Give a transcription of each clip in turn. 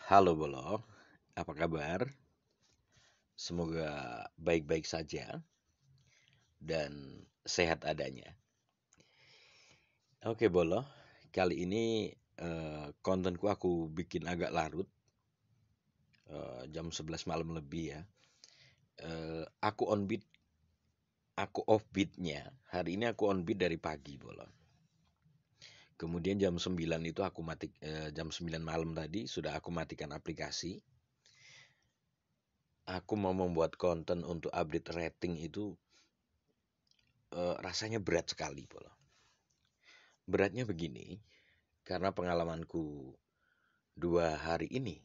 Halo Bolo, apa kabar? Semoga baik-baik saja dan sehat adanya. Oke Bolo, kali ini kontenku aku bikin agak larut, jam 11 malam lebih ya. Aku on beat, aku off beatnya. Hari ini aku on beat dari pagi Bolo. Kemudian jam 9 itu jam 9 malam tadi sudah aku matikan aplikasi. Aku mau membuat konten untuk update rating itu rasanya berat sekali Bolo. Beratnya begini, karena pengalamanku 2 hari ini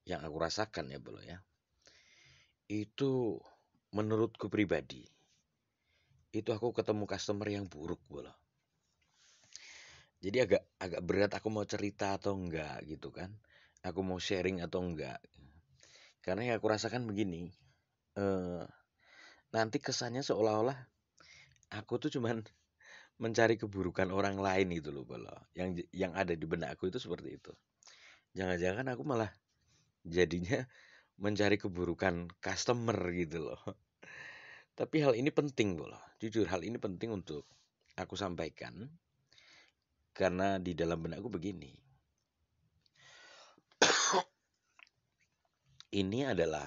yang aku rasakan ya Bolo ya, itu menurutku pribadi, itu aku ketemu customer yang buruk Bolo. Jadi agak agak berat aku mau cerita atau enggak gitu kan. Aku mau sharing atau enggak. Karena yang aku rasakan begini, eh, nanti kesannya seolah-olah aku tuh cuman mencari keburukan orang lain itu loh Bolo. Yang ada di benak aku itu seperti itu. Jangan-jangan aku malah jadinya mencari keburukan customer gitu loh. Tapi hal ini penting loh. Jujur hal ini penting untuk aku sampaikan karena di dalam benakku begini. Ini adalah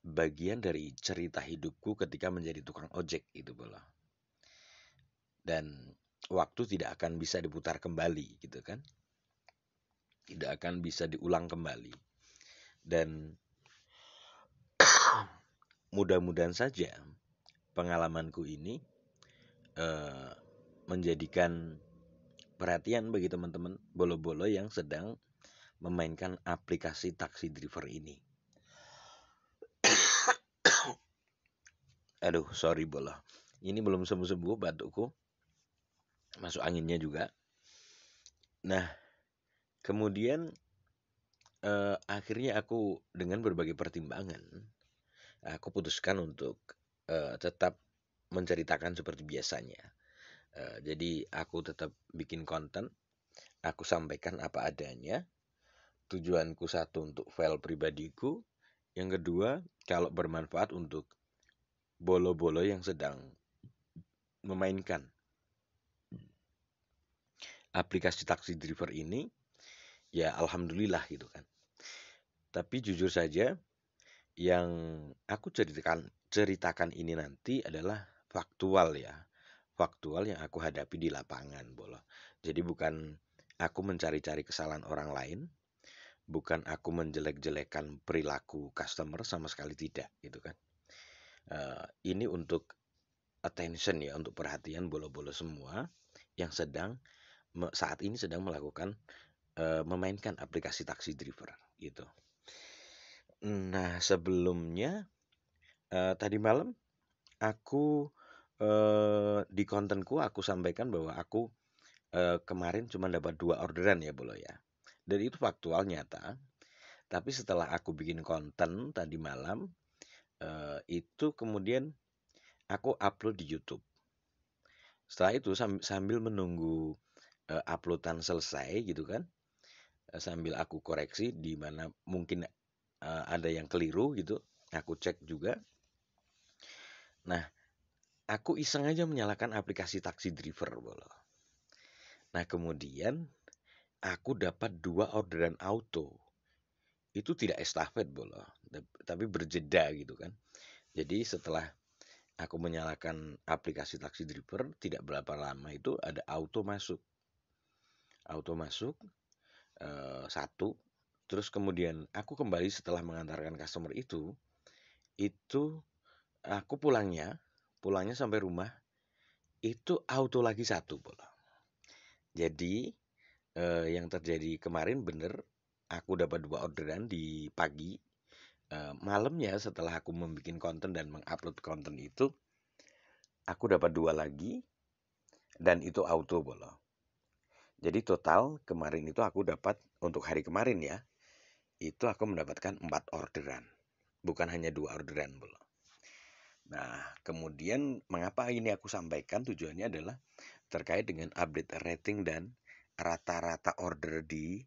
bagian dari cerita hidupku ketika menjadi tukang ojek itu bola. Dan waktu tidak akan bisa diputar kembali gitu kan. Tidak akan bisa diulang kembali. Dan mudah-mudahan saja pengalamanku ini eh, menjadikan perhatian bagi teman-teman bolo-bolo yang sedang memainkan aplikasi taksi driver ini. Aduh, sorry bola. Ini belum sembuh-sembuh batukku. Masuk anginnya juga. Nah, kemudian akhirnya aku dengan berbagai pertimbangan, aku putuskan untuk tetap menceritakan seperti biasanya. Jadi aku tetap bikin konten, aku sampaikan apa adanya. Tujuanku satu untuk file pribadiku, yang kedua kalau bermanfaat untuk bolo-bolo yang sedang memainkan aplikasi taksi driver ini, ya alhamdulillah gitu kan. Tapi jujur saja, yang aku ceritakan ini nanti adalah faktual ya. Faktual yang aku hadapi di lapangan, Bolo. Jadi bukan aku mencari-cari kesalahan orang lain, bukan aku menjelek-jelekan perilaku customer, sama sekali tidak gitu kan. Ini untuk attention ya, untuk perhatian bolo-bolo semua yang saat ini sedang melakukan memainkan aplikasi taksi driver gitu. Nah, sebelumnya tadi malam aku di kontenku aku sampaikan bahwa aku kemarin cuma dapat 2 orderan ya Bolo ya. Dan itu faktual nyata. Tapi setelah aku bikin konten tadi malam, itu kemudian aku upload di YouTube. Setelah itu sambil menunggu uploadan selesai gitu kan, sambil aku koreksi di mana mungkin ada yang keliru gitu, aku cek juga. Nah, aku iseng aja menyalakan aplikasi taksi driver Bolo. Nah, kemudian aku dapat 2 orderan auto. Itu tidak estafet Bolo, tapi berjeda gitu kan. Jadi setelah aku menyalakan aplikasi taksi driver, tidak berapa lama itu ada auto masuk. Auto masuk satu. Terus kemudian aku kembali setelah mengantarkan customer itu aku pulangnya sampai rumah itu auto lagi satu Bolo. Jadi yang terjadi kemarin bener, aku dapat 2 orderan di pagi. Malamnya setelah aku membuat konten dan mengupload konten itu, aku dapat 2 lagi dan itu auto Bolo. Jadi total kemarin itu aku dapat untuk hari kemarin ya, itu aku mendapatkan 4 orderan. Bukan hanya 2 orderan Bolo. Nah, kemudian mengapa ini aku sampaikan, tujuannya adalah terkait dengan update rating dan rata-rata order di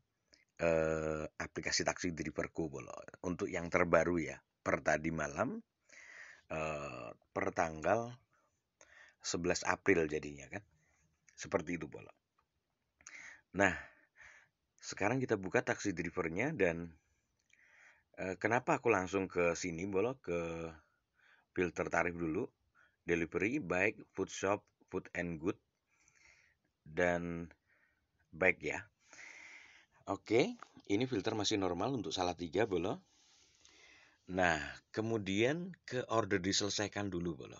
aplikasi taksi driverku bolo. Untuk yang terbaru ya, per tadi malam, per tanggal 11 April jadinya kan. Seperti itu bolo. Nah, sekarang kita buka taksi drivernya dan kenapa aku langsung ke sini bolo, ke filter tarif dulu. Delivery, bike, food shop, food and good, dan bike ya. Oke, ini filter masih normal untuk Salatiga bolo. Nah, kemudian ke order diselesaikan dulu bolo.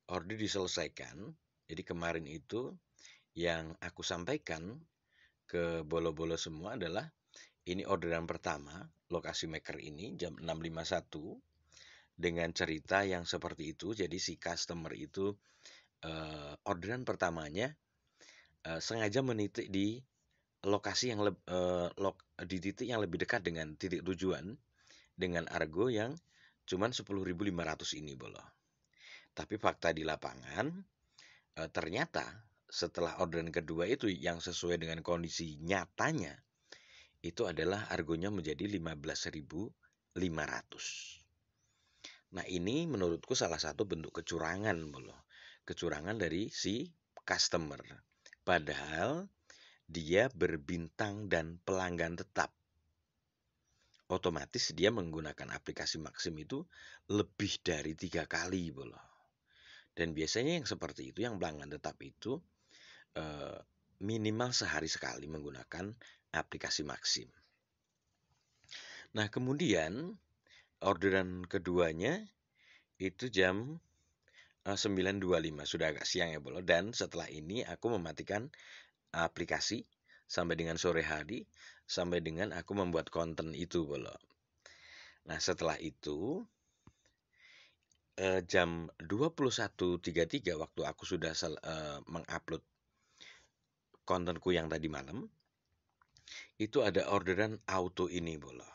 Order diselesaikan, jadi kemarin itu yang aku sampaikan ke bolo-bolo semua adalah ini orderan pertama, lokasi maker ini jam 6.51 dengan cerita yang seperti itu. Jadi si customer itu orderan pertamanya sengaja menitik di lokasi yang di titik yang lebih dekat dengan titik tujuan dengan argo yang cuman 10.500 ini bolo. Tapi fakta di lapangan ternyata setelah orderan kedua itu yang sesuai dengan kondisi nyatanya itu adalah argonya menjadi 15.500. Nah, ini menurutku salah satu bentuk kecurangan bolo. Kecurangan dari si customer. Padahal dia berbintang dan pelanggan tetap. Otomatis dia menggunakan aplikasi Maxim itu lebih dari 3 kali bolo. Dan biasanya yang seperti itu, yang pelanggan tetap itu minimal sehari sekali menggunakan aplikasi Maxim. Nah, kemudian orderan keduanya itu jam 9.25, sudah agak siang ya bolo. Dan setelah ini aku mematikan aplikasi sampai dengan sore hari, sampai dengan aku membuat konten itu bolo. Nah, setelah itu jam 21.33 waktu aku sudah mengupload kontenku yang tadi malam, itu ada orderan auto ini bolo.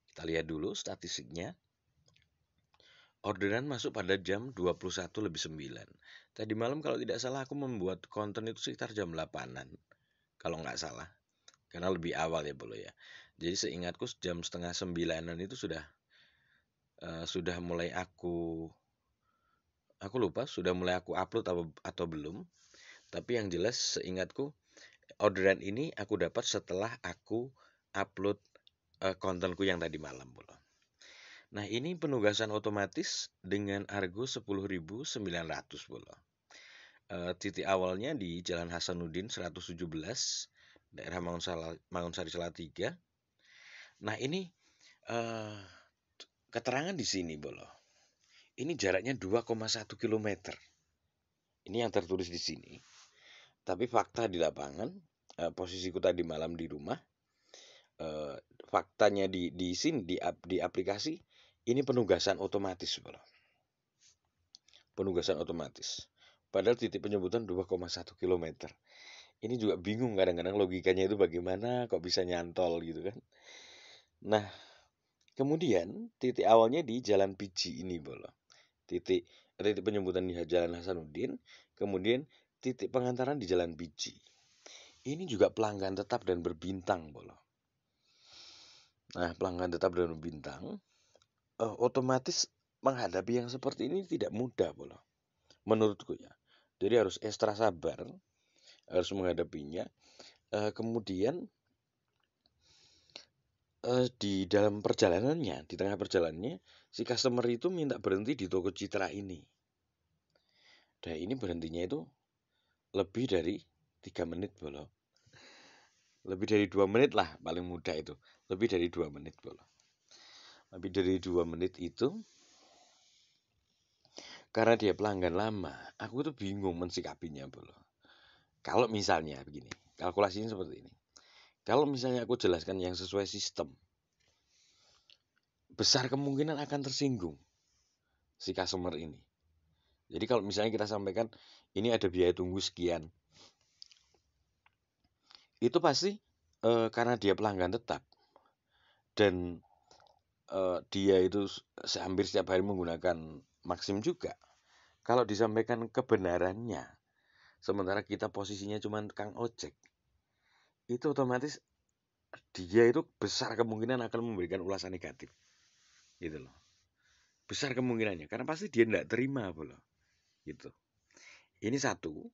Kita lihat dulu statistiknya. Orderan masuk pada jam 21.09. Tadi malam kalau tidak salah aku membuat konten itu sekitar jam 8-an. Kalau nggak salah. Karena lebih awal ya bolo ya. Jadi seingatku jam setengah 9-an itu sudah mulai aku lupa sudah mulai aku upload atau belum. Tapi yang jelas seingatku orderan ini aku dapat setelah aku upload kontenku yang tadi malam bolo. Nah, ini penugasan otomatis dengan argo 10.900 bolo. Titik awalnya di Jalan Hasanuddin 117, daerah Mangunsari Salatiga. Nah, ini keterangan di sini bolo. Ini jaraknya 2,1 km. Ini yang tertulis di sini. Tapi fakta di lapangan, posisiku tadi malam di rumah, faktanya di sini di aplikasi ini penugasan otomatis bolo. Penugasan otomatis. Padahal titik penyebutan 2,1 km. Ini juga bingung kadang-kadang logikanya itu bagaimana kok bisa nyantol gitu kan. Nah, kemudian titik awalnya di Jalan Piji ini bolo. Titik penyebutan di Jalan Hasanuddin, kemudian titik pengantaran di Jalan Piji. Ini juga pelanggan tetap dan berbintang bolo. Nah, pelanggan tetap dan berbintang otomatis menghadapi yang seperti ini tidak mudah bolo. Menurutku ya. Jadi harus ekstra sabar, harus menghadapinya. Kemudian di dalam perjalanannya, di tengah perjalanannya, si customer itu minta berhenti di toko Citra ini. Dan ini berhentinya itu lebih dari 3 menit bolo. Lebih dari 2 menit lah paling mudah itu. Lebih dari 2 menit bolo. Lebih dari 2 menit itu karena dia pelanggan lama, aku tuh bingung mensikapinya bolo. Kalau misalnya begini, kalkulasinya seperti ini. Kalau misalnya aku jelaskan yang sesuai sistem, besar kemungkinan akan tersinggung si customer ini. Jadi kalau misalnya kita sampaikan ini ada biaya tunggu sekian, itu pasti karena dia pelanggan tetap dan dia itu hampir setiap hari menggunakan Maxim juga. Kalau disampaikan kebenarannya, sementara kita posisinya cuma kang ojek, itu otomatis dia itu besar kemungkinan akan memberikan ulasan negatif, gitu loh. Besar kemungkinannya, karena pasti dia tidak terima, loh, gitu. Ini satu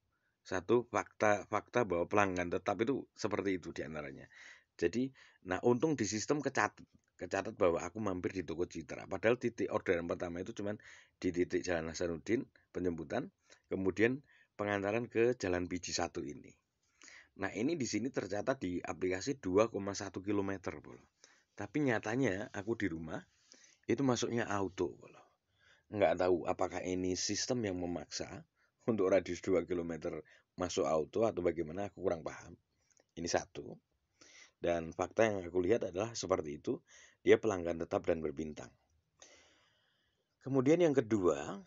fakta bahwa pelanggan tetap itu seperti itu diantaranya. Jadi, nah untung di sistem kecatat bahwa aku mampir di toko Citra. Padahal titik orderan pertama itu cuman di titik Jalan Hasanuddin, penjemputan, kemudian pengantaran ke Jalan Piji 1 ini. Nah, ini di sini tercatat di aplikasi 2,1 km, Bol. Tapi nyatanya aku di rumah itu masuknya auto, Bol. Nggak tahu apakah ini sistem yang memaksa untuk radius 2 km masuk auto atau bagaimana, aku kurang paham. Ini satu. Dan fakta yang aku lihat adalah seperti itu, dia pelanggan tetap dan berbintang. Kemudian yang kedua,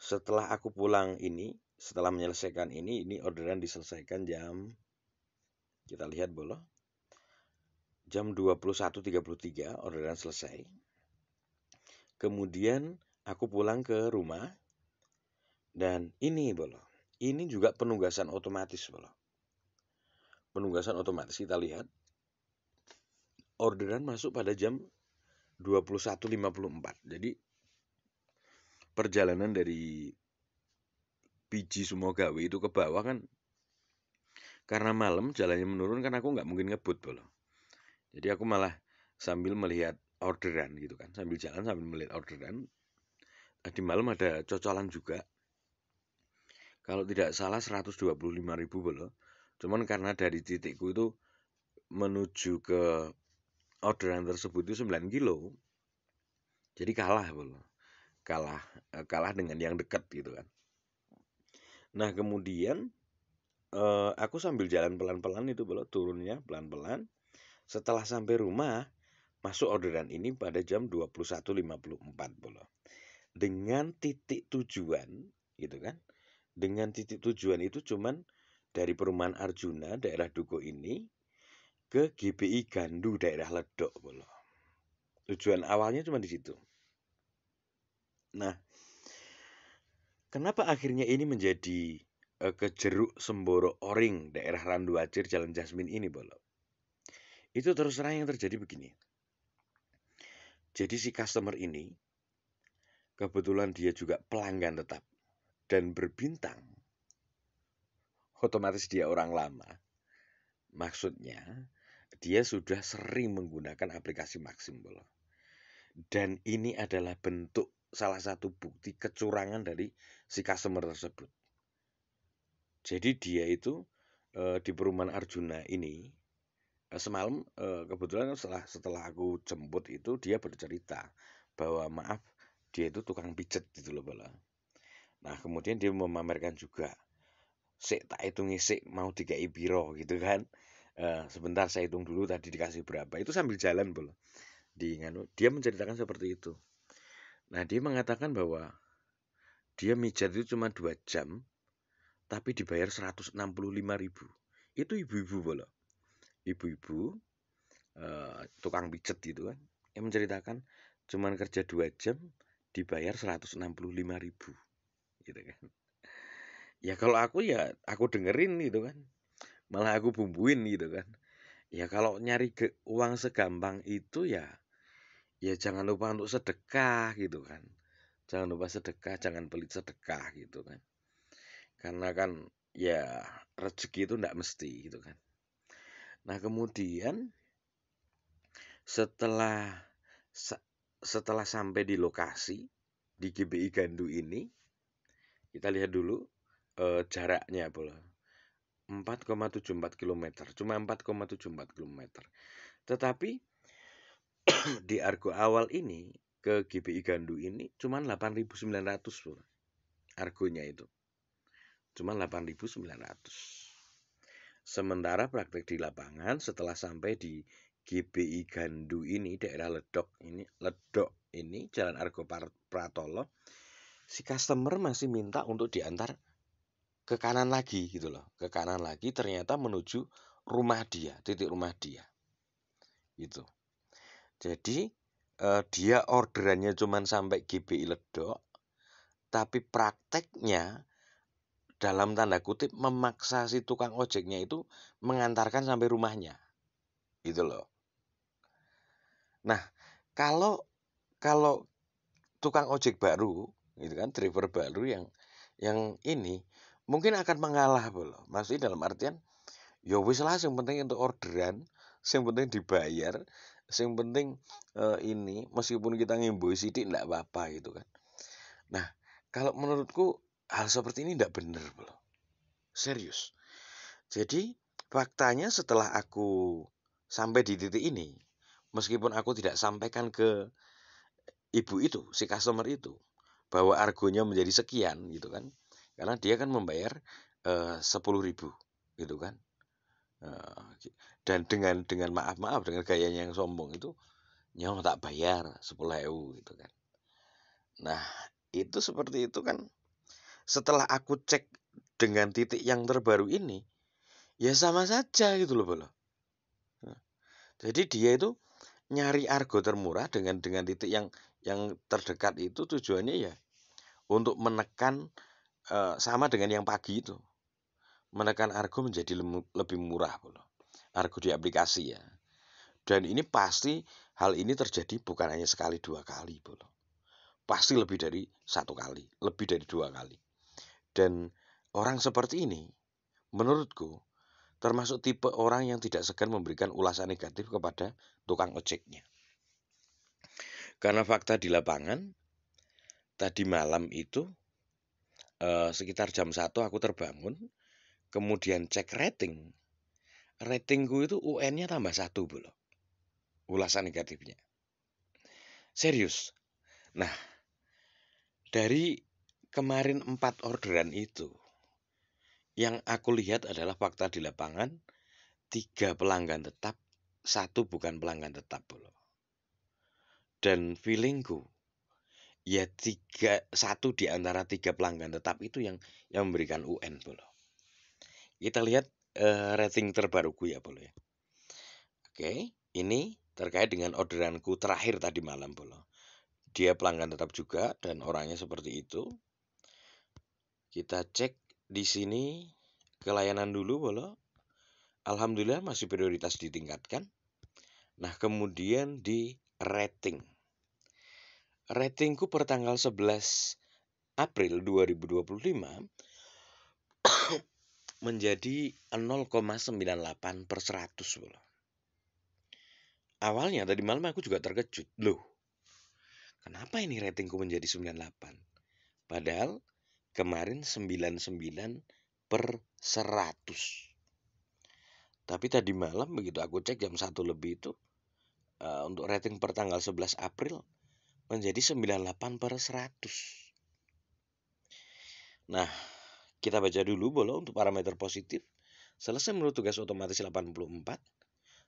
setelah aku pulang ini, setelah menyelesaikan ini orderan diselesaikan jam, kita lihat boleh, jam 21.33 orderan selesai. Kemudian aku pulang ke rumah, dan ini boleh, ini juga penugasan otomatis boleh. Penugasan otomatis kita lihat, orderan masuk pada jam 21.54. Jadi perjalanan dari Piji Sumogawe itu ke bawah kan, karena malam jalannya menurun kan, aku nggak mungkin ngebut, Bolo. Jadi aku malah sambil melihat orderan gitu kan, sambil jalan sambil melihat orderan. Di malam ada cocolan juga, kalau tidak salah 125.000, Bolo. Cuman karena dari titikku itu menuju ke orderan tersebut itu 9 kilo, jadi kalah, Bolo. Kalah dengan yang dekat gitu kan. Nah kemudian aku sambil jalan pelan-pelan itu, Bolo, turunnya pelan-pelan. Setelah sampai rumah, masuk orderan ini pada jam 21.54, Bolo. Dengan titik tujuan, gitu kan. Dengan titik tujuan itu cuman dari Perumahan Arjuna, daerah Duko ini, ke GBI Gandu, daerah Ledok, Bolo. Tujuan awalnya cuma di situ. Nah, kenapa akhirnya ini menjadi ke Jeruk Semboro Oring, daerah Randu Acir, Jalan Jasmin ini, Bolo? Itu terus terang yang terjadi begini. Jadi si customer ini, kebetulan dia juga pelanggan tetap dan berbintang. Otomatis dia orang lama. Maksudnya, dia sudah sering menggunakan aplikasi Maxim, Bolo. Dan ini adalah bentuk salah satu bukti kecurangan dari si customer tersebut. Jadi dia itu di Perumahan Arjuna ini, semalam kebetulan setelah aku jemput itu, dia bercerita bahwa maaf, dia itu tukang pijet gitu loh, Bala. Nah kemudian dia memamerkan juga, sik tak hitung sik mau dikai piro gitu kan. Sebentar saya hitung dulu tadi dikasih berapa. Itu sambil jalan, Bala. Dia menceritakan seperti itu. Nah dia mengatakan bahwa dia mijat itu cuma 2 jam, tapi dibayar 165.000. Itu ibu-ibu, Bala. Ibu-ibu tukang pijet gitu kan, yang menceritakan cuman kerja 2 jam dibayar 165.000 gitu kan. Ya kalau aku, ya aku dengerin gitu kan, malah aku bumbuin gitu kan. Ya kalau nyari uang segampang itu, ya jangan lupa untuk sedekah gitu kan. Jangan lupa sedekah, jangan pelit sedekah gitu kan. Karena kan ya rezeki itu enggak mesti gitu kan. Nah kemudian setelah sampai di lokasi di GBI Gandu ini, kita lihat dulu jaraknya, Bolo. 4,74 km, cuma 4,74 km. Tetapi di argo awal ini ke GBI Gandu ini cuma 8.900, Bolo. Argonya itu cuma 8.900. Sementara praktek di lapangan setelah sampai di GBI Gandu ini, daerah Ledok ini Jalan Argo Pratolo, si customer masih minta untuk diantar ke kanan lagi gitu loh. Ke kanan lagi ternyata menuju rumah dia, titik rumah dia. Gitu. Jadi dia orderannya cuma sampai GBI Ledok, tapi prakteknya dalam tanda kutip memaksa si tukang ojeknya itu mengantarkan sampai rumahnya. Gitu loh. Nah, kalau kalau tukang ojek baru, gitu kan, driver baru yang ini mungkin akan mengalah bolo. Maksudnya dalam artian, ya wis lah, yang penting untuk orderan, yang penting dibayar, yang penting ini meskipun kita ngimbui sidik enggak apa-apa gitu kan. Nah, kalau menurutku hal seperti ini enggak benar bolo. Serius. Jadi faktanya setelah aku sampai di titik ini, meskipun aku tidak sampaikan ke ibu itu, si customer itu, bahwa argonya menjadi sekian gitu kan, karena dia kan membayar 10.000 gitu kan. Dan dengan maaf dengan gayanya yang sombong itu, nyawa tak bayar 10.000 gitu kan. Nah, itu seperti itu kan. Setelah aku cek dengan titik yang terbaru ini, ya sama saja gitu loh bolo. Jadi dia itu nyari argo termurah dengan titik yang terdekat itu tujuannya ya untuk menekan sama dengan yang pagi itu. Menekan argo menjadi lebih murah bolo. Argo di aplikasi ya. Dan ini pasti hal ini terjadi bukan hanya sekali dua kali bolo. Pasti lebih dari satu kali, lebih dari dua kali. Dan orang seperti ini menurutku termasuk tipe orang yang tidak segan memberikan ulasan negatif kepada tukang ojeknya. Karena fakta di lapangan, tadi malam itu sekitar jam 1 aku terbangun, kemudian cek rating. Ratingku itu UN-nya tambah 1 bolo. Ulasan negatifnya. Serius. Nah, dari kemarin 4 orderan itu, yang aku lihat adalah fakta di lapangan, 3 pelanggan tetap, 1 bukan pelanggan tetap bolo. Dan feelingku, ya 1 di antara 3 pelanggan tetap itu yang memberikan UN bolo. Kita lihat rating terbaruku ya bolo ya. Oke, ini terkait dengan orderanku terakhir tadi malam bolo. Dia pelanggan tetap juga dan orangnya seperti itu. Kita cek di sini ke layanan dulu bolo. Alhamdulillah masih prioritas ditingkatkan. Nah, kemudian di rating. Ratingku per tanggal 11 April 2025 menjadi 0,98 per 100 bolo. Awalnya tadi malam aku juga terkejut. Loh, kenapa ini ratingku menjadi 98? Padahal kemarin 99 per 100. Tapi tadi malam begitu aku cek jam 1 lebih itu, untuk rating per tanggal 11 April menjadi 98 per 100. Nah, kita baca dulu bolo untuk parameter positif. Selesai menurut tugas otomatis 84.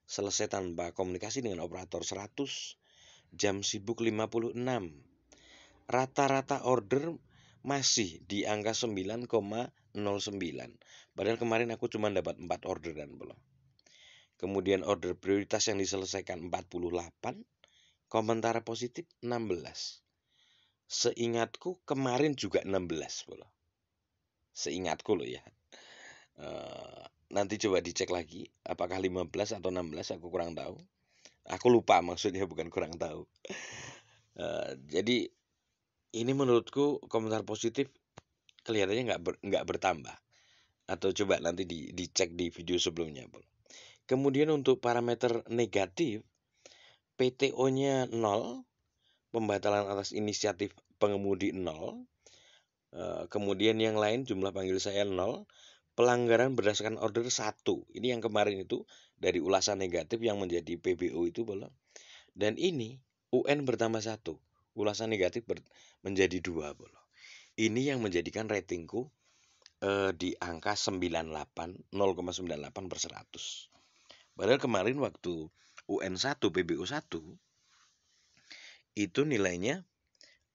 Selesai tanpa komunikasi dengan operator 100. Jam sibuk 56. Rata-rata order masih di angka 9,09. Padahal kemarin aku cuma dapat 4 orderan belum. Kemudian order prioritas yang diselesaikan 48. Komentar positif 16. Seingatku kemarin juga 16 belum. Seingatku loh ya. Nanti coba dicek lagi apakah 15 atau 16, aku kurang tahu. Aku lupa maksudnya, bukan kurang tahu. Jadi ini menurutku komentar positif kelihatannya nggak bertambah. Atau coba nanti dicek di video sebelumnya. Kemudian untuk parameter negatif, PTO-nya 0, pembatalan atas inisiatif pengemudi 0, kemudian yang lain jumlah panggil saya 0, pelanggaran berdasarkan order 1. Ini yang kemarin itu dari ulasan negatif yang menjadi PBO itu belum. Dan ini UN bertambah 1, ulasan negatif menjadi 2 belum. Ini yang menjadikan ratingku di angka 0,98 per 100. Padahal kemarin waktu UN1 PBO 1 itu nilainya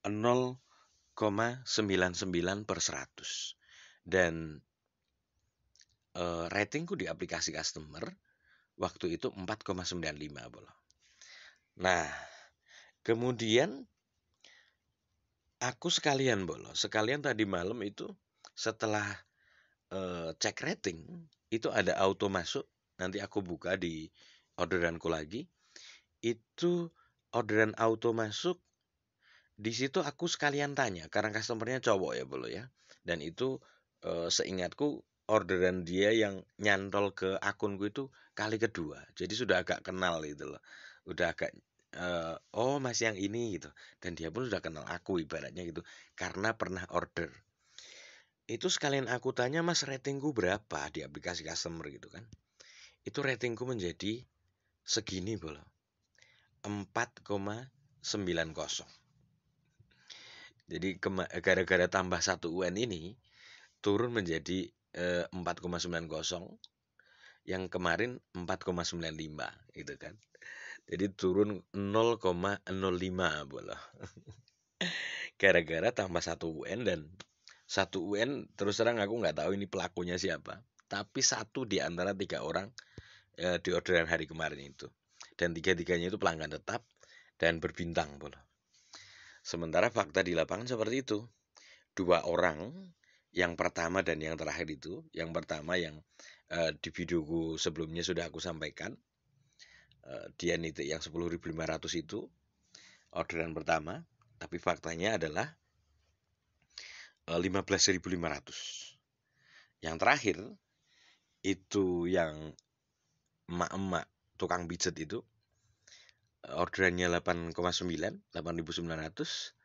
0,99 per 100. Dan ratingku di aplikasi customer waktu itu 4,95 bolo. Nah, kemudian aku sekalian tadi malam itu setelah cek rating itu ada auto masuk, nanti aku buka di orderanku lagi, itu orderan auto masuk, di situ aku sekalian tanya karena customer-nya cowok ya Bolo ya. Dan itu seingatku orderan dia yang nyantol ke akunku itu kali kedua. Jadi sudah agak kenal gitu loh. Udah agak oh Mas yang ini gitu. Dan dia pun sudah kenal aku ibaratnya gitu karena pernah order. Itu sekalian aku tanya Mas ratingku berapa di aplikasi customer gitu kan. Itu ratingku menjadi segini Bolo. 4,90. Jadi gara-gara tambah 1 UN ini turun menjadi 4,90, yang kemarin 4,95 gitu kan. Jadi turun 0,05 bola. Gara-gara tambah 1 UN dan 1 UN terus terang aku nggak tahu ini pelakunya siapa. Tapi satu di antara 3 orang di orderan hari kemarin itu. Dan tiga-tiganya itu pelanggan tetap dan berbintang bola. Sementara fakta di lapangan seperti itu. 2 orang, yang pertama dan yang terakhir itu, yang pertama yang di videoku sebelumnya sudah aku sampaikan, dia nitik yang 10.500 itu orderan pertama, tapi faktanya adalah 15.500. Yang terakhir itu yang emak-emak tukang pijet itu orderannya 8,9, 8.900,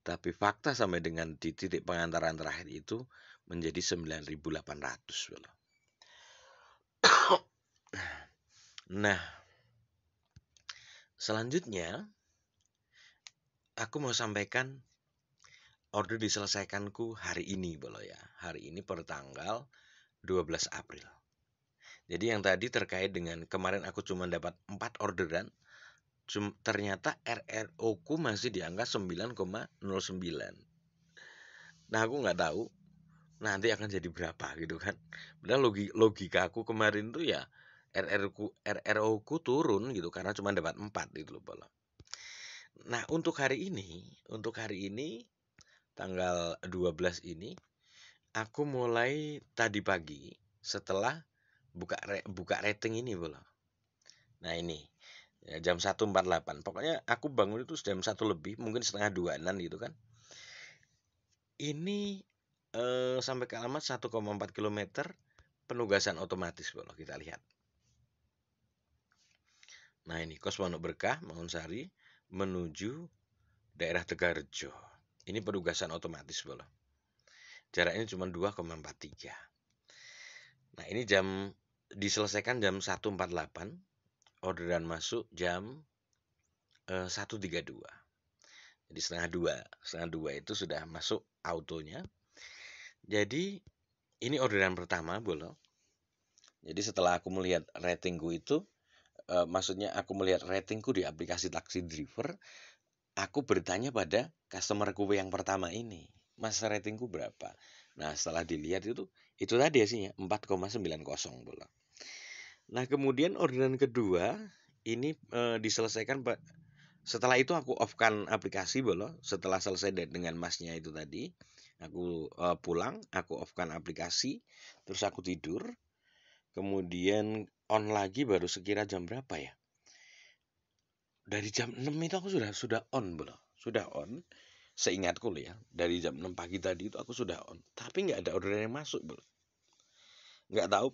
tapi fakta sampai dengan di titik pengantaran terakhir itu menjadi 9.800. Nah, selanjutnya aku mau sampaikan order diselesaikanku hari ini Bolo ya. Hari ini per tanggal 12 April. Jadi yang tadi terkait dengan kemarin aku cuma dapat 4 orderan, ternyata RRO ku masih di angka 9,09. Nah, aku nggak tahu nanti akan jadi berapa gitu kan. Padahal logika aku kemarin tuh ya RRO ku turun gitu karena cuma dapat 4 gitu loh Bolo. Nah, untuk hari ini tanggal 12 ini aku mulai tadi pagi setelah buka rating ini Bolo. Nah, ini ya, jam 1.48. Pokoknya aku bangun itu jam 1 lebih, mungkin setengah 2-an gitu kan. Ini sampai ke alamat 1,4 km penugasan otomatis Bolo, kita lihat. Nah, ini Kos Pondok Berkah, Mangunsari menuju daerah Tegarjo. Ini penugasan otomatis Bolo. Jaraknya cuma 2,43. Nah, ini diselesaikan jam 1.48. Orderan masuk jam 1.32. Jadi setengah dua itu sudah masuk autonya. Jadi ini orderan pertama Bolo. Jadi setelah aku melihat ratingku itu, maksudnya aku melihat ratingku di aplikasi taksi driver, aku bertanya pada customerku yang pertama ini, Mas ratingku berapa? Nah, setelah dilihat itu tadi hasilnya 4,90 Bolo. Nah, kemudian orderan kedua ini diselesaikan setelah itu aku off-kan aplikasi Bolo. Setelah selesai dengan masnya itu tadi, aku pulang, aku off-kan aplikasi, terus aku tidur. Kemudian on lagi baru sekira jam berapa ya? Dari jam 6 itu aku sudah on Bolo. Sudah on. Seingatku loh ya, dari jam 6 pagi tadi itu aku sudah on. Tapi nggak ada orderan yang masuk Bolo. Nggak tahu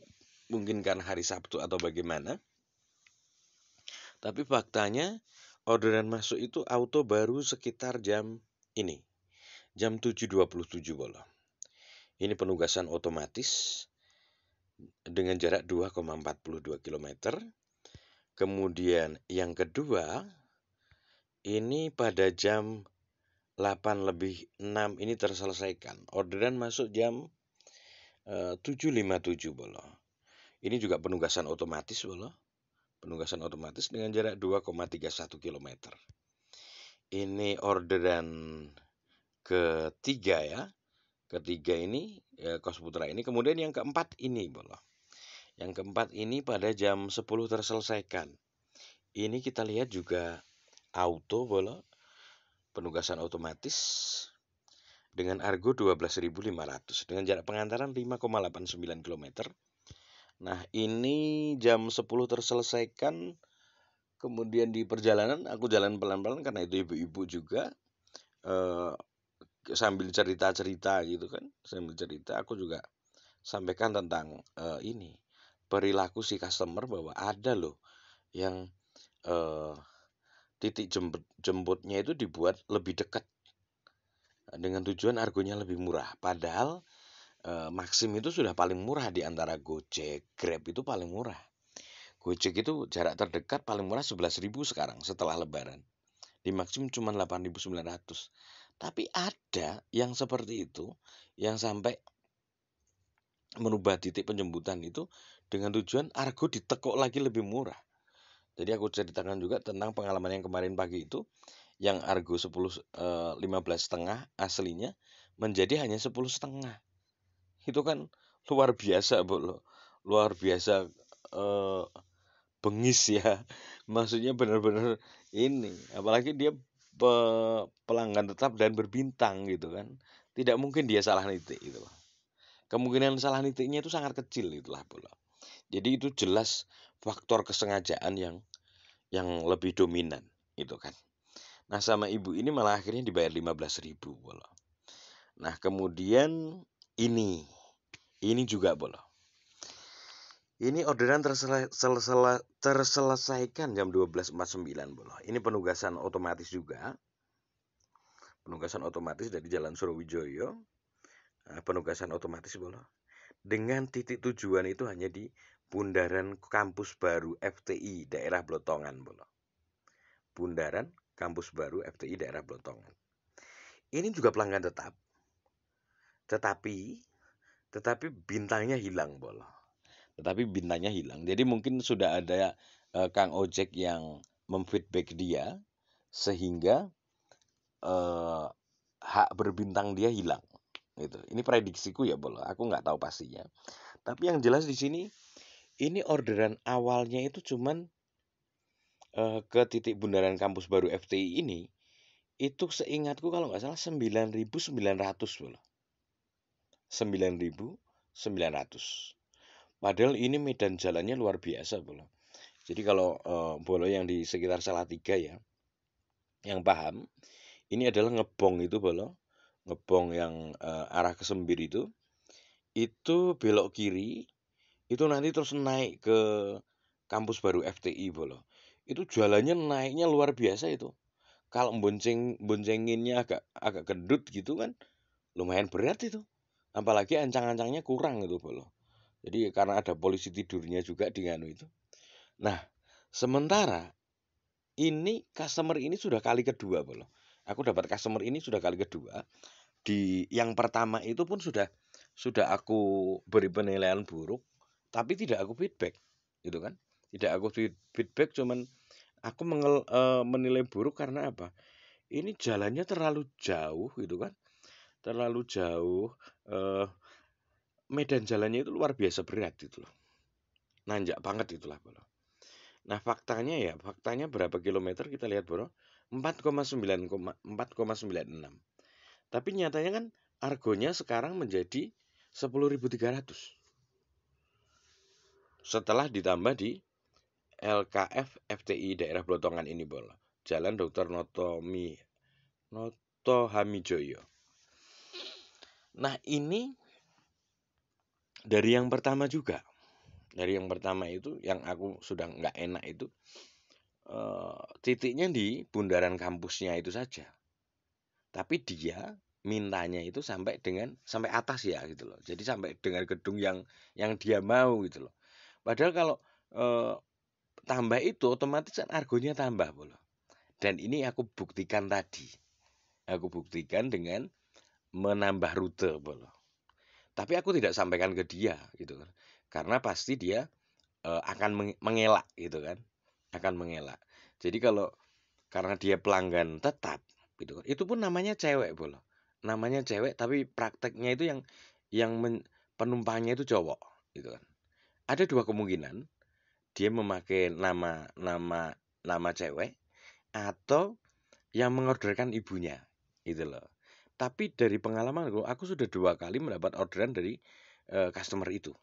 mungkin karena hari Sabtu atau bagaimana. Tapi faktanya orderan masuk itu auto baru sekitar jam ini. Jam 7.27 Bolo. Ini penugasan otomatis dengan jarak 2,42 km. Kemudian yang kedua, ini pada jam 8:06 ini terselesaikan. Orderan masuk jam 7.57 Bolo. Ini juga penugasan otomatis Bolo. Penugasan otomatis dengan jarak 2,31 km. Ini orderan ketiga ya. Ketiga ini Kos Putra ini. Kemudian yang keempat ini Bolo. Yang keempat ini pada jam 10 terselesaikan. Ini kita lihat juga auto Bolo. Penugasan otomatis dengan argo 12.500 dengan jarak pengantaran 5,89 km. Nah, ini jam 10 terselesaikan Kemudian di perjalanan aku jalan pelan-pelan karena itu ibu-ibu juga, sambil cerita-cerita gitu kan, sambil cerita aku juga sampaikan tentang, ini, perilaku si customer bahwa ada loh yang, eee, titik jemputnya itu dibuat lebih dekat, dengan tujuan argonya lebih murah. Padahal, Maxim itu sudah paling murah di antara Gojek, Grab itu paling murah. Gojek itu jarak terdekat paling murah 11.000 sekarang setelah lebaran. Di Maxim cuma 8.900. Tapi ada yang seperti itu, yang sampai merubah titik penjemputan itu dengan tujuan argo ditekuk lagi lebih murah. Jadi aku ceritakan juga tentang pengalaman yang kemarin pagi itu, yang argo 15,5 aslinya menjadi hanya 10,5. Itu kan luar biasa, Bolo. Luar biasa, eh, bengis ya. Maksudnya benar-benar ini, apalagi dia pelanggan tetap dan berbintang gitu kan. Tidak mungkin dia salah nitik gitu. Kemungkinan salah nitiknya itu sangat kecil itulah Bolo. Jadi itu jelas faktor kesengajaan yang lebih dominan gitu kan. Nah, sama ibu ini malah akhirnya dibayar 15.000 Bolo. Nah, kemudian ini juga Bolo. Ini orderan terselesaikan jam 12.49 Bolo. Ini penugasan otomatis juga. Penugasan otomatis dari Jalan Surowijoyo. Penugasan otomatis Bolo. Dengan titik tujuan itu hanya di Bundaran Kampus Baru FTI daerah Blotongan Bolo. Bundaran Kampus Baru FTI daerah Blotongan. Ini juga pelanggan tetap. Tetapi bintangnya hilang Bolo. Tetapi bintangnya hilang. Jadi mungkin sudah ada Kang Ojek yang memfeedback dia sehingga hak berbintang dia hilang. Gitu. Ini prediksiku ya Bolo. Aku nggak tahu pastinya. Tapi yang jelas di sini ini orderan awalnya itu cuman ke titik Bundaran Kampus Baru FTI ini itu seingatku kalau nggak salah 9.900 Bolo. 9.900. Padahal ini medan jalannya luar biasa Bolo. Jadi kalau Bolo yang di sekitar Salatiga ya, yang paham, ini adalah ngebong itu Bolo. Ngebong yang arah ke Sembir itu belok kiri, itu nanti terus naik ke Kampus Baru FTI Bolo. Itu jalannya naiknya luar biasa itu. Kalau boncenginnya agak gendut gitu kan, lumayan berat itu. Apalagi ancang-ancangnya kurang itu Bolo. Jadi karena ada polisi tidurnya juga di nganu itu. Nah, sementara ini customer ini sudah kali kedua Bolo. Aku dapat customer ini sudah kali kedua. Di yang pertama itu pun sudah aku beri penilaian buruk, tapi tidak aku feedback, gitu kan? Tidak aku feedback, cuman aku menilai buruk karena apa? Ini jalannya terlalu jauh, gitu kan? Terlalu jauh. Medan jalannya itu luar biasa berat gitu loh. Nanjak banget itulah Bro. Nah, faktanya berapa kilometer kita lihat Bro? 4,96. Tapi nyatanya kan argonya sekarang menjadi 10.300. Setelah ditambah di LKF FTI daerah Blotongan ini Bro. Jalan Dr. Noto Hamijoyo. Nah, ini dari yang pertama juga. Dari yang pertama itu yang aku sudah nggak enak itu titiknya di bundaran kampusnya itu saja. Tapi dia mintanya itu sampai atas ya gitu loh. Jadi sampai dengan gedung yang dia mau gitu loh. Padahal kalau tambah itu otomatis kan argonya tambah Bolo. Dan ini aku buktikan tadi. Aku buktikan dengan menambah rute Bolo. Tapi aku tidak sampaikan ke dia gitu kan. Karena pasti dia akan mengelak gitu kan. Akan mengelak. Jadi kalau karena dia pelanggan tetap gitu kan. Itu pun namanya cewek Bolo. Namanya cewek tapi prakteknya itu yang penumpangnya itu cowok gitu kan. Ada dua kemungkinan. Dia memakai nama cewek atau yang mengorderkan ibunya gitu loh. Tapi dari pengalaman aku sudah 2 kali mendapat orderan dari customer itu.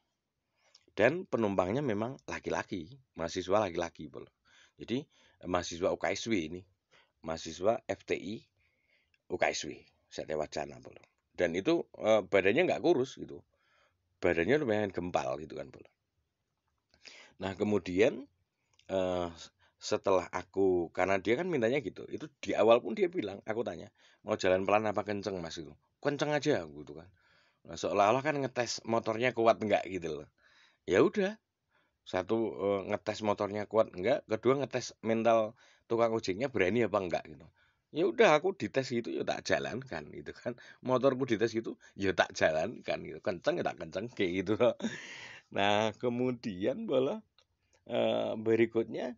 Dan penumpangnya memang laki-laki, mahasiswa laki-laki Bolo. Jadi mahasiswa UKSW ini, mahasiswa FTI UKSW Satya Wacana bola. Dan itu badannya nggak kurus gitu, badannya lumayan gempal gitu kan bola. Nah kemudian eh, setelah aku, karena dia kan mintanya gitu, itu di awal pun dia bilang, aku tanya mau jalan pelan apa kenceng mas, itu kenceng aja gitu kan. Nah, seolah-olah kan ngetes motornya kuat enggak gitu loh. Ya udah, satu ngetes motornya kuat enggak, kedua ngetes mental tukang ojeknya berani apa enggak gitu. Ya udah aku dites gitu ya tak jalankan gitu kan. Motorku dites gitu ya tak jalankan gitu. Kenceng ya tak kenceng kayak gitu loh. Nah, kemudian bola berikutnya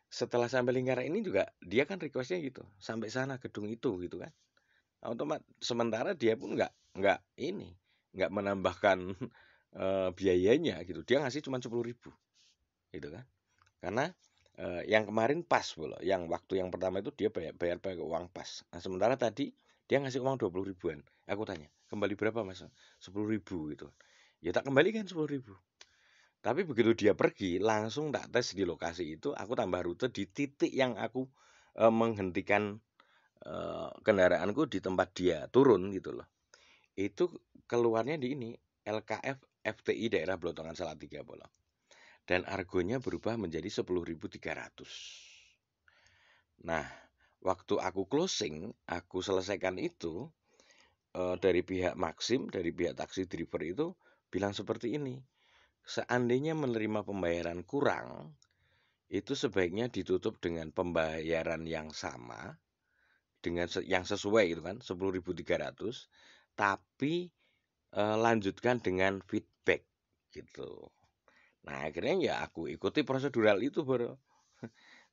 setelah sampai Lingkaran ini juga dia kan requestnya gitu, sampai sana gedung itu gitu kan. Otomatis sementara dia pun nggak ini, nggak menambahkan biayanya gitu. Dia ngasih cuma 10.000 gitu kan. Karena yang kemarin pas bola, yang waktu yang pertama itu dia bayar pakai uang pas. Nah, sementara tadi dia ngasih uang 20 ribuan. Aku tanya, kembali berapa mas? 10.000 gitu. Ya tak kembalikan 10.000. Tapi begitu dia pergi, langsung tak tes di lokasi itu, aku tambah rute di titik yang aku menghentikan kendaraanku di tempat dia turun gitu loh. Itu keluarnya di ini, LKF FTI daerah Blotongan Salatiga bola. Dan argonya berubah menjadi 10.300. Nah, waktu aku closing, aku selesaikan itu dari pihak Maxim, dari pihak taksi driver itu bilang seperti ini. Seandainya menerima pembayaran kurang, itu sebaiknya ditutup dengan pembayaran yang sama, dengan yang sesuai gitu kan, 10.300, tapi lanjutkan dengan feedback gitu. Nah, akhirnya ya aku ikuti prosedural itu, Bro.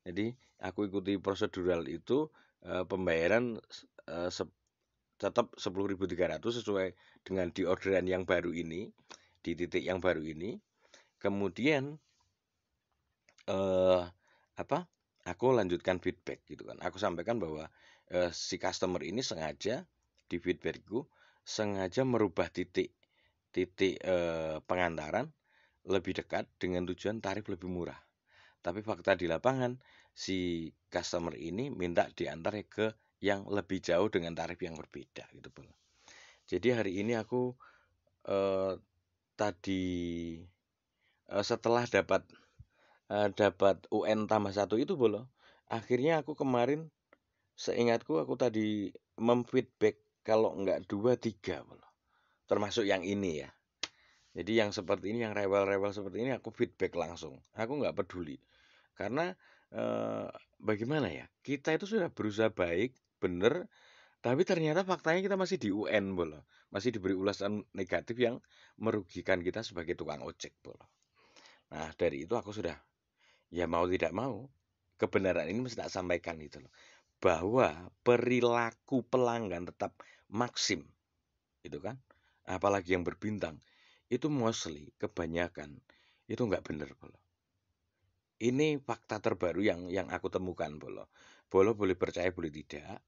Jadi, aku ikuti prosedural itu, pembayaran tetap 10.300 sesuai dengan di orderan yang baru ini, di titik yang baru ini. Kemudian eh apa? Aku lanjutkan feedback gitu kan. Aku sampaikan bahwa si customer ini sengaja di feedbackku sengaja merubah titik pengantaran lebih dekat dengan tujuan tarif lebih murah. Tapi fakta di lapangan si customer ini minta diantar ke yang lebih jauh dengan tarif yang berbeda gitu, Bang. Jadi hari ini aku eh, tadi setelah dapat UN tambah 1 itu bolo. Akhirnya aku kemarin seingatku aku tadi memfeedback kalau enggak 2 3 bolo. Termasuk yang ini ya. Jadi yang seperti ini, yang rewel-rewel seperti ini aku feedback langsung. Aku nggak peduli. Karena bagaimana ya? Kita itu sudah berusaha baik, bener, tapi ternyata faktanya kita masih di UN bolo. Masih diberi ulasan negatif yang merugikan kita sebagai tukang ojek bolo. Nah, dari itu aku sudah, ya mau tidak mau, kebenaran ini mesti tak sampaikan gitu loh. Bahwa perilaku pelanggan tetap Maxim, gitu kan. Apalagi yang berbintang, itu mostly, kebanyakan, itu nggak bener, Bolo. Ini fakta terbaru yang aku temukan, Bolo. Bolo boleh percaya, boleh tidak.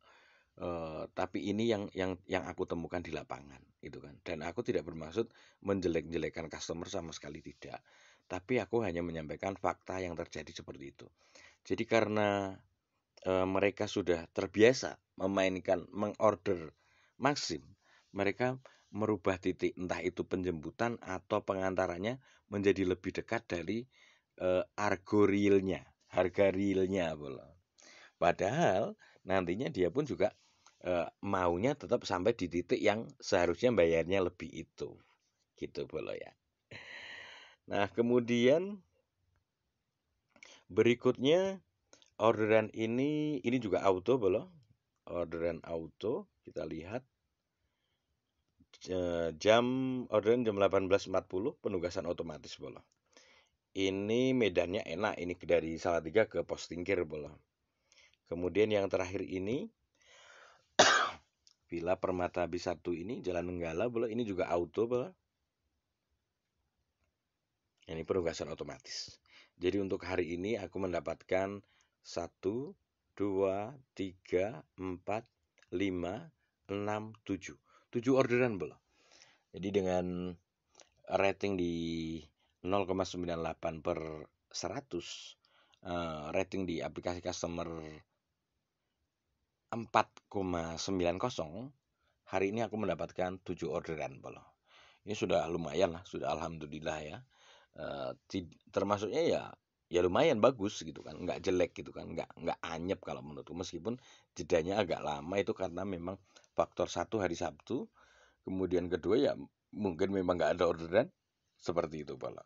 Tapi ini yang aku temukan di lapangan, gitu kan. Dan aku tidak bermaksud menjelek-jelekan customer sama sekali tidak. Tapi aku hanya menyampaikan fakta yang terjadi seperti itu. Jadi karena mereka sudah terbiasa mengorder Maxim, mereka merubah titik entah itu penjemputan atau pengantarannya menjadi lebih dekat dari argo realnya, harga realnya bola. Padahal nantinya dia pun juga maunya tetap sampai di titik yang seharusnya bayarnya lebih itu, gitu bola ya. Nah kemudian berikutnya orderan ini juga auto bola. Orderan auto kita lihat orderan jam 18.40 penugasan otomatis bola. Ini medannya enak, ini dari Salatiga ke Pos Tingkir bola. Kemudian yang terakhir ini Villa Permata B1 ini Jalan Nenggala bola, ini juga auto bola. Ini penugasan otomatis. Jadi untuk hari ini aku mendapatkan 1 2 3 4 5 6 7. 7 orderan bola. Jadi dengan rating di 0,98/100, rating di aplikasi customer 4,90, hari ini aku mendapatkan 7 orderan Bolo. Ini sudah lumayan lah, sudah alhamdulillah ya. Termasuknya ya lumayan bagus gitu kan, nggak jelek gitu kan, nggak anyep kalau menurutku, meskipun jedanya agak lama itu karena memang faktor satu hari Sabtu, kemudian kedua ya mungkin memang nggak ada orderan seperti itu Bolo.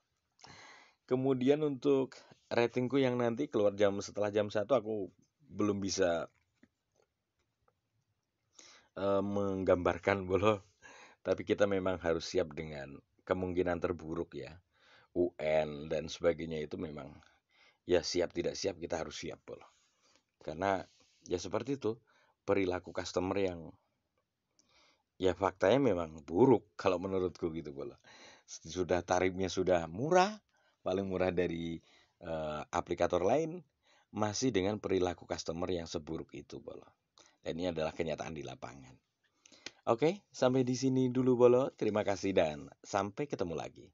Kemudian untuk ratingku yang nanti keluar setelah jam 1 aku belum bisa menggambarkan Bolo, tapi kita memang harus siap dengan kemungkinan terburuk ya. UN dan sebagainya itu memang ya siap tidak siap kita harus siap Bolo. Karena ya seperti itu, perilaku customer yang ya faktanya memang buruk kalau menurutku gitu Bolo. Sudah tarifnya sudah murah, paling murah dari aplikator lain, masih dengan perilaku customer yang seburuk itu Bolo. Dan ini adalah kenyataan di lapangan. Oke, sampai di sini dulu Bolo. Terima kasih dan sampai ketemu lagi.